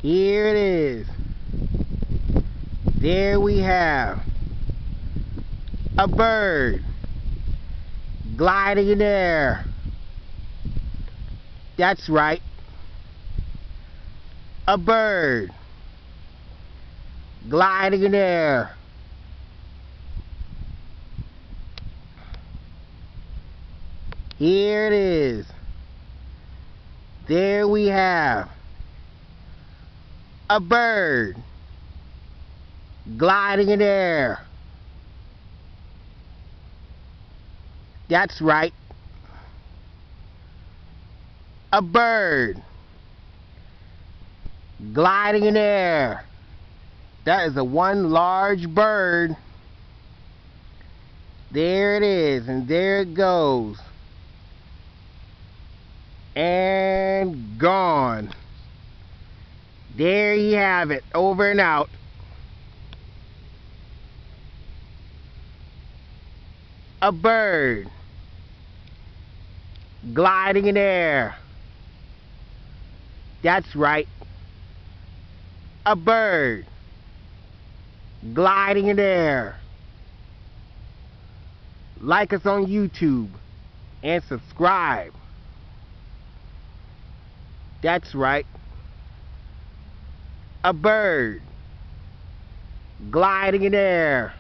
Here it is. There we have a bird gliding in air. That's right. A bird gliding in air. Here it is. There we have a bird gliding in air. That's right. A bird gliding in air. That is one large bird. There it is, and there it goes. And gone. There you have it, over and out. A bird gliding in air. That's right. A bird gliding in air. Like us on YouTube and subscribe. That's right. A bird gliding in air.